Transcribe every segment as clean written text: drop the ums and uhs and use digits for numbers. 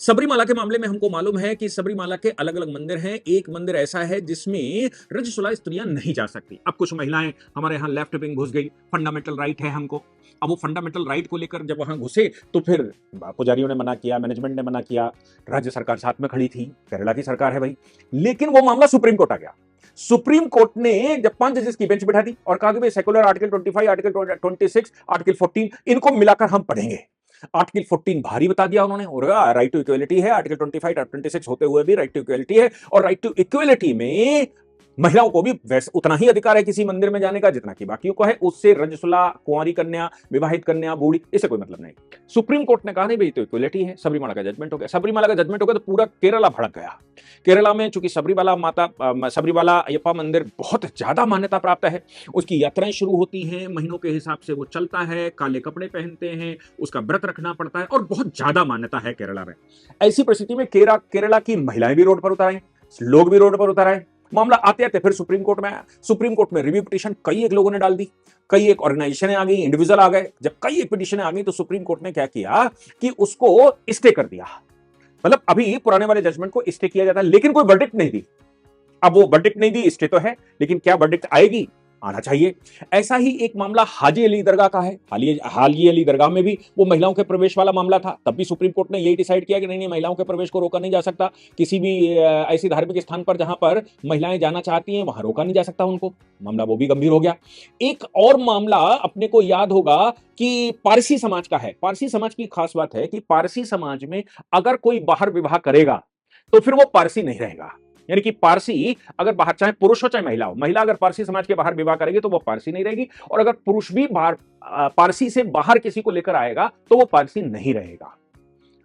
सबरीमाला के मामले में हमको मालूम है कि सबरीमाला के अलग-अलग मंदिर हैं। एक मंदिर ऐसा है जिसमें रजस्वला स्त्रियाँ नहीं जा सकती। अब कुछ महिलाएँ हमारे यहाँ लेफ्ट विंग घुस गई, फंडामेंटल राइट है हमको। अब वो फंडामेंटल राइट को लेकर जब वहाँ घुसे तो फिर पुजारियों ने मना किया, मैनेजमेंट ने मना किया, राज्य सरकार साथ में खड़ी थी, केरला की सरकार है भाई। लेकिन वो मामला सुप्रीम कोर्ट आ गया। सुप्रीम कोर्ट ने जब 5 जजेस की बेंच बिठा दी और कहा कि भाई सेक्युलर आर्टिकल 25, आर्टिकल 26, आर्टिकल 14 इनको मिलाकर हम पढ़ेंगे। आर्टिकल 14 भारी बता दिया उन्होंने और राइट टू इक्वलिटी है, आर्टिकल 25 और 26 होते हुए भी राइट टू इक्वलिटी है और राइट टू इक्वलिटी में महिलाओं को भी वैसे उतना ही अधिकार है किसी मंदिर में जाने का जितना कि बाकियों को है। उससे रजस्वला, कुंवारी कन्या, विवाहित कन्या, बूढ़ी, इससे कोई मतलब नहीं। सुप्रीम कोर्ट ने कहा नहीं भाई तो इक्वलिटी है। सबरीमाला का जजमेंट हो गया। सबरीमाला का जजमेंट हो गया तो पूरा केरला भड़क गया। केरला में चूंकि सबरीमाला अयप्पा मंदिर बहुत ज्यादा मान्यता प्राप्त है। उसकी यात्राएं शुरू होती हैं, महीनों के हिसाब से वो चलता है, काले कपड़े पहनते हैं, उसका व्रत रखना पड़ता है और बहुत ज्यादा मान्यता है केरला में। ऐसी परिस्थिति में केरला की महिलाएं भी रोड पर उतर आए, लोग भी रोड पर उतर आए। मामला आते आते फिर सुप्रीम कोर्ट में आया। सुप्रीम कोर्ट में रिव्यू पिटीशन कई एक लोगों ने डाल दी, कई एक ऑर्गेनाइजेशन आ गई, इंडिविजुअल आ गए। जब कई एक पिटीशन आ गई तो सुप्रीम कोर्ट ने क्या किया कि उसको स्टे कर दिया। मतलब अभी पुराने वाले जजमेंट को स्टे किया जाता है लेकिन कोई वर्डिक्ट नहीं दी। अब वो वर्डिक्ट नहीं दी, स्टे तो है, लेकिन क्या वर्डिक्ट आएगी? आना चाहिए। ऐसा ही एक मामला हाजी अली दरगाह का है। हाजी अली दरगाह में भी वो महिलाओं के प्रवेश वाला मामला था। तब भी सुप्रीम कोर्ट ने यही डिसाइड किया कि नहीं नहीं, महिलाओं के प्रवेश को रोका नहीं जा सकता। किसी भी ऐसी धार्मिक स्थान पर जहां पर महिलाएं जाना चाहती हैं वहां रोका नहीं जा सकता उनको। मामला वो भी गंभीर हो गया। एक और मामला अपने को याद होगा कि पारसी समाज का है। पारसी समाज की खास बात है कि पारसी समाज में अगर कोई बाहर विवाह करेगा तो फिर वो पारसी नहीं रहेगा। यानी कि पारसी अगर बाहर, चाहे पुरुष हो चाहे महिला हो, महिला अगर पारसी समाज के बाहर विवाह करेगी तो वो पारसी नहीं रहेगी और अगर पुरुष भी बाहर पारसी से बाहर किसी को लेकर आएगा तो वो पारसी नहीं रहेगा।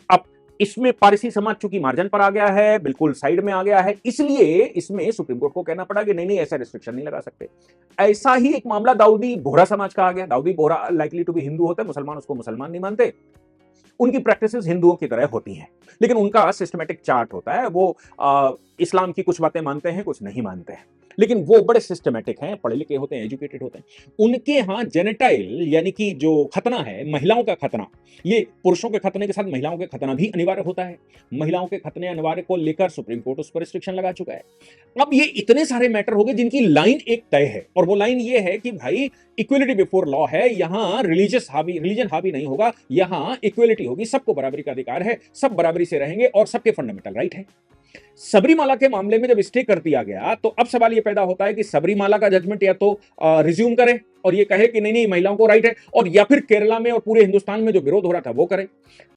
अब इसमें पारसी समाज चूंकि मार्जिन पर आ गया है, बिल्कुल साइड में आ गया है, इसलिए इसमें सुप्रीम कोर्ट को कहना पड़ा कि नहीं नहीं, ऐसा रिस्ट्रिक्शन नहीं लगा सकते। ऐसा ही एक मामला दाऊदी बोहरा समाज का आ गया। Dawoodi Bohra likely to be हिंदू होते हैं, मुसलमान उसको मुसलमान नहीं मानते। उनकी प्रैक्टिसेस हिंदुओं की तरह होती हैं, लेकिन उनका सिस्टमैटिक चार्ट होता है। वो इस्लाम की कुछ बातें मानते हैं, कुछ नहीं मानते हैं, लेकिन वो बड़े सिस्टमैटिक हैं, पढ़े लिखे होते हैं, एजुकेटेड होते हैं। उनके यहाँ जेनेटाइल यानी कि जो खतना है, महिलाओं का खतना, ये पुरुषों के खतने के साथ महिलाओं के खतना भी अनिवार्य होता है। महिलाओं के खतने अनिवार्य को लेकर सुप्रीम कोर्ट उस पर रिस्ट्रिक्शन लगा चुका है। अब ये इतने सारे मैटर हो गए जिनकी लाइन एक तय है और वो लाइन ये है कि भाई इक्वलिटी बिफोर लॉ है। यहां रिलीजन हावी नहीं होगा, यहां इक्वलिटी होगी, सबको बराबरी का अधिकार है, सब बराबरी से रहेंगे और सबके फंडामेंटल राइट है। सबरीमाला के मामले में जब स्टे कर दिया गया तो अब सवाल यह पैदा होता है कि सबरीमाला का जजमेंट या तो रिज्यूम करे और ये कहे कि नहीं नहीं, महिलाओं को राइट है, और या फिर केरला में और पूरे हिंदुस्तान में जो विरोध हो रहा था वो करे।